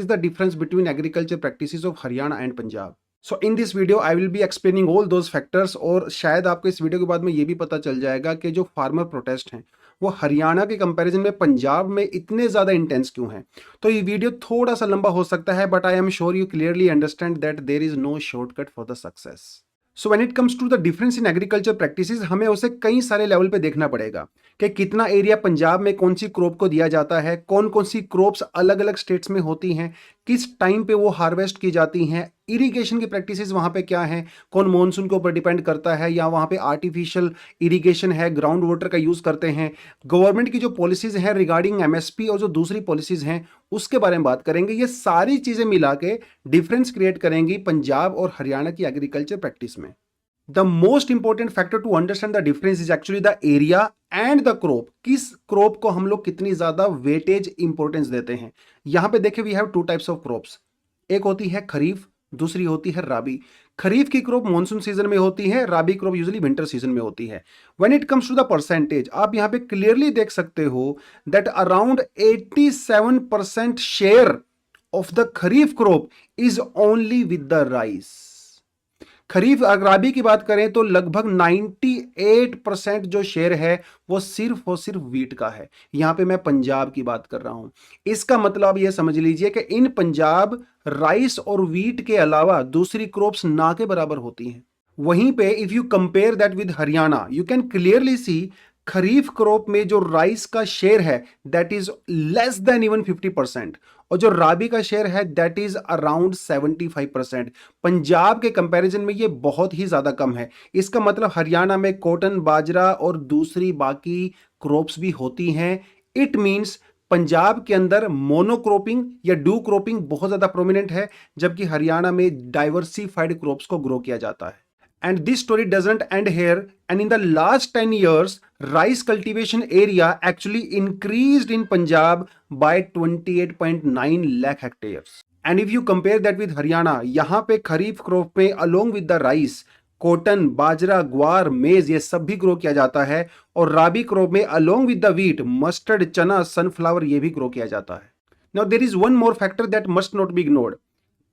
is the difference between agriculture practices of Haryana and Punjab? So in this video I will be explaining all those factors, और शायद आपको इस video के बाद में ये भी पता चल जाएगा कि जो फार्मर प्रोटेस्ट हैं वो हरियाणा के कंपैरिजन में पंजाब में इतने ज़्यादा इंटेंस क्यों हैं। तो ये वीडियो थोड़ा सा लंबा हो सकता है, but I am sure you clearly understand that there is no shortcut for the success. So when it comes to the difference in agriculture practices, हमें उसे कई सारे लेवल पे देखना पड़ेगा कि कितना एरिया पंजाब में कौन सी क्रॉप को दिया जाता है, कौन कौन सी क्रॉप्स अलग अलग स्टेट्स में होती हैं, किस टाइम पे वो हार्वेस्ट की जाती हैं, इरिगेशन की प्रैक्टिसेस वहाँ पे क्या हैं, कौन मॉनसून के ऊपर डिपेंड करता है या वहाँ पे आर्टिफिशियल इरिगेशन है, ग्राउंड वाटर का यूज़ करते हैं, गवर्नमेंट की जो पॉलिसीज़ हैं रिगार्डिंग एमएसपी और जो दूसरी पॉलिसीज़ हैं उसके बारे में बात करेंगे। ये सारी चीज़ें मिला के डिफरेंस क्रिएट करेंगी पंजाब और हरियाणा की एग्रीकल्चर प्रैक्टिस में। The most important factor to understand the difference is actually the area and the crop. किस क्रॉप को हम लोग कितनी ज्यादा वेटेज इंपॉर्टेंस देते हैं। यहां पे देखें we have two types of crops, एक होती है खरीफ, दूसरी होती है राबी। खरीफ की क्रॉप मॉनसून सीजन में होती है, rabi crop usually winter season में होती है। When it comes to the percentage, आप यहां पे क्लियरली देख सकते हो that around 87% share of the kharif crop is only with the rice. Kharif rabi की बात करें तो लगभग 98% जो शेयर है वो सिर्फ और सिर्फ वीट का है। यहां पे मैं पंजाब की बात कर रहा हूं। इसका मतलब ये समझ लीजिए कि इन पंजाब राइस और वीट के अलावा दूसरी क्रॉप्स ना के बराबर होती हैं। वहीं पे if you compare that with Haryana, you can clearly see kharif crop में जो राइस का शेयर है that is less than even 50%, और जो राबी का शेयर है दैट इज अराउंड 75%। पंजाब के कंपैरिजन में ये बहुत ही ज्यादा कम है। इसका मतलब हरियाणा में कॉटन, बाजरा और दूसरी बाकी क्रॉप्स भी होती हैं। इट मींस पंजाब के अंदर मोनोक्रॉपिंग या डू क्रॉपिंग बहुत ज्यादा प्रोमिनेंट है, जबकि हरियाणा में डाइवर्सिफाइड क्रॉप्स को ग्रो किया जाता है। And this story doesn't end here. And in the last 10 years, rice cultivation area actually increased in Punjab by 28.9 lakh hectares. And if you compare that with Haryana, यहाँ पे kharif crop में along with the rice, cotton, bajra, guar, maize ये सब भी grow किया जाता है, और राबी क्रॉप में along with the wheat, mustard, चना, सनफ्लावर ये भी ग्रो किया जाता है। Now there is one more factor that must not be ignored.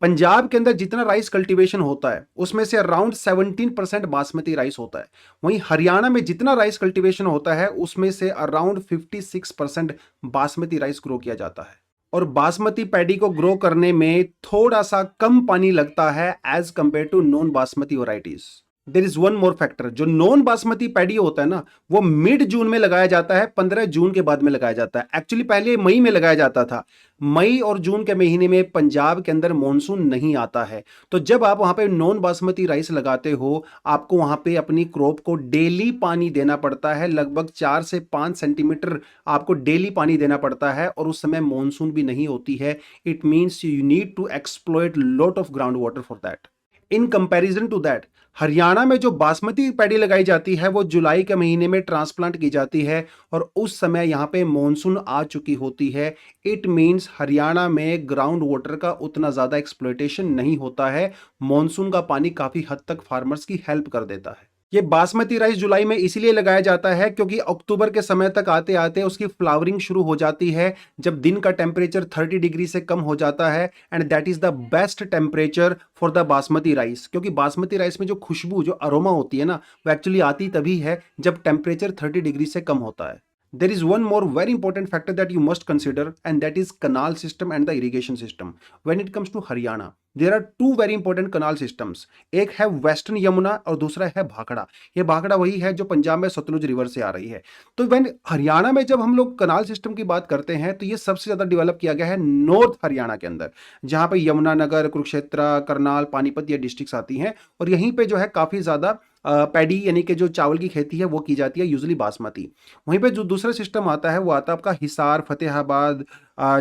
Punjab के अंदर जितना राइस कल्टीवेशन होता है उसमें से अराउंड 17% बासमती राइस होता है। वहीं हरियाणा में जितना राइस कल्टीवेशन होता है उसमें से अराउंड 56% बासमती राइस ग्रो किया जाता है। और बासमती पैडी को ग्रो करने में थोड़ा सा कम पानी लगता है as compare to non basmati varieties. There is one more factor, जो नॉन बासमती पैडी होता है ना वो मिड जून में लगाया जाता है, 15 जून के बाद में लगाया जाता है। एक्चुअली पहले मई में लगाया जाता था। मई और जून के महीने में पंजाब के अंदर मॉनसून नहीं आता है, तो जब आप वहां पे नॉन बासमती राइस लगाते हो आपको वहां पे अपनी क्रॉप को डेली पानी देना पड़ता है। लगभग 4 से 5 सेंटीमीटर आपको डेली पानी देना पड़ता है, और उस समय मॉनसून भी नहीं होती है। It means you need to exploit lot of ground water for that. In comparison to that, Haryana में जो बासमती पैडी लगाई जाती है वो जुलाई के महीने में ट्रांसप्लांट की जाती है, और उस समय यहाँ पे मॉनसून आ चुकी होती है। इट मींस हरियाणा में ग्राउंड वाटर का उतना ज़्यादा एक्सप्लॉयटेशन नहीं होता है। मॉनसून का पानी काफ़ी हद तक फार्मर्स की हेल्प कर देता है। ये बासमती राइस जुलाई में इसीलिए लगाया जाता है क्योंकि अक्टूबर के समय तक आते आते उसकी फ्लावरिंग शुरू हो जाती है, जब दिन का टेम्परेचर 30 डिग्री से कम हो जाता है, and that is the best temperature for the basmati rice. क्योंकि बासमती राइस में जो खुशबू, जो अरोमा होती है ना, वो एक्चुअली आती तभी है जब टेम्परेचर 30 डिग्री से कम होता है। There is one more very important factor that you must consider, and that is canal system and the irrigation system. When it comes to Haryana, there are two very important canal systems. एक है western Yamuna और दूसरा है भाखड़ा। ये भाखड़ा वही है जो पंजाब में सतलुज रिवर से आ रही है। तो when हरियाणा में जब हम लोग कनाल सिस्टम की बात करते हैं तो ये सबसे ज़्यादा डेवलप किया गया है नॉर्थ हरियाणा के अंदर, जहाँ पे यमुनानगर, कुरुक्षेत्र, करनाल, पानीपत ये डिस्ट्रिक्ट्स आती हैं, और यहीं पे जो है काफ़ी ज़्यादा पैडी यानी कि जो चावल की खेती है वो की जाती है, यूजुअली बासमती। वहीं पे जो दूसरा सिस्टम आता है वो आता है आपका हिसार, फतेहाबाद,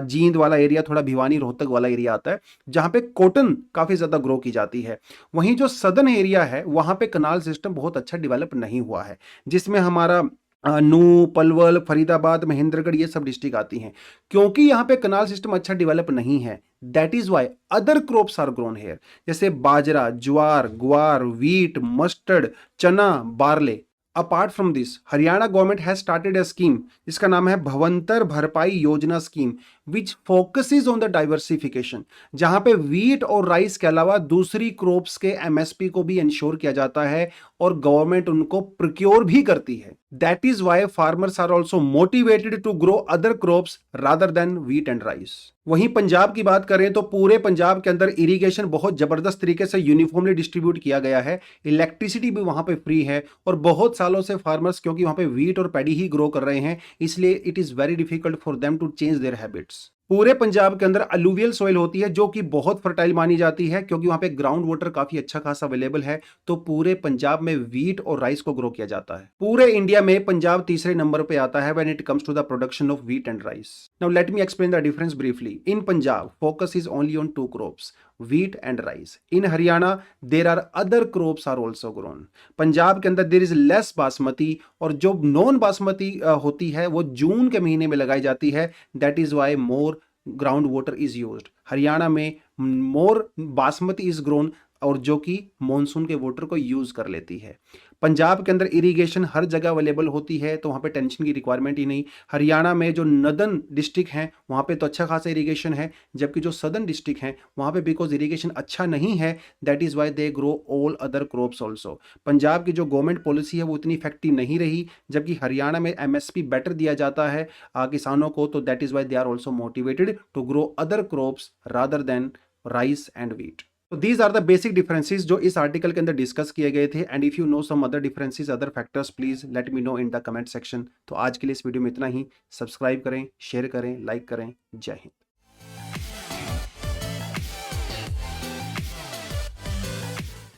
जींद वाला एरिया, थोड़ा भिवानी, रोहतक वाला एरिया आता है, जहाँ पे कॉटन काफ़ी ज़्यादा ग्रो की जाती है। वहीं जो सदर्न एरिया है वहाँ पे कनाल सिस्टम बहुत अच्छा डेवलप नहीं हुआ है, जिसमें हमारा नूह, पलवल, फरीदाबाद, महेंद्रगढ़ ये सब डिस्ट्रिक्ट आती हैं। क्योंकि यहाँ पे कनाल सिस्टम अच्छा डेवलप नहीं है, that is why other crops are grown here, जैसे bajra, jowar, guar, wheat, mustard, chana, barley. Apart from this, Haryana government has started a scheme जिसका नाम है Bhavantar Bharpai Yojana scheme, which focuses on the diversification, जहां पे वीट और राइस के अलावा दूसरी क्रॉप्स के एमएसपी को भी इंश्योर किया जाता है और गवर्नमेंट उनको प्रोक्योर भी करती है। That is why farmers are also motivated to grow other crops rather than wheat and rice. वहीं पंजाब की बात करें तो पूरे पंजाब के अंदर इरिगेशन बहुत जबरदस्त तरीके से यूनिफॉर्मली डिस्ट्रीब्यूट किया गया है, इलेक्ट्रिसिटी भी वहां पे फ्री है और बहुत सालों से फार्मर्स, क्योंकि वहां पे वीट और पैडी ही ग्रो कर रहे हैं, इसलिए it is very difficult for them to change their habits. पूरे पंजाब के अंदर अलुवियल सॉइल होती है जो कि बहुत फर्टाइल मानी जाती है, क्योंकि वहां पे ग्राउंड वाटर काफी अच्छा खासा अवेलेबल है, तो पूरे पंजाब में वीट और राइस को ग्रो किया जाता है। पूरे इंडिया में पंजाब तीसरे नंबर पे आता है when it comes to the production of wheat and rice. Now let me explain the difference briefly. In Punjab focus is only on two crops, wheat and rice. In Haryana there are other crops are also grown. Punjab के अंदर there is less basmati, और जो non basmati होती है वो जून के महीने में लगाई जाती है, that is why more ground water is used. Haryana में मोर बासमती इज ग्रोन, और जो कि मॉनसून के वाटर को यूज कर लेती है। पंजाब के अंदर इरिगेशन हर जगह अवेलेबल होती है, तो वहाँ पे टेंशन की रिक्वायरमेंट ही नहीं। हरियाणा में जो नदर्न डिस्ट्रिक्ट हैं वहाँ पे तो अच्छा खासा इरिगेशन है, जबकि जो सदर्न डिस्ट्रिक्ट हैं वहाँ पे बिकॉज इरिगेशन अच्छा नहीं है, that is why they grow all other crops also. Punjab की जो गवर्नमेंट पॉलिसी है वो इतनी इफेक्टिव नहीं रही, जबकि हरियाणा में एमएसपी बेटर दिया जाता है किसानों को, तो that is why they are also motivated to grow other crops rather than rice and wheat. तो these are the basic differences जो इस आर्टिकल के अंदर डिस्कस किए गए थे, and if you know some other differences, other factors, please let me know in the comment section. तो आज के लिए इस वीडियो में इतना ही। सब्सक्राइब करें, शेयर करें, लाइक करें। जय हिंद।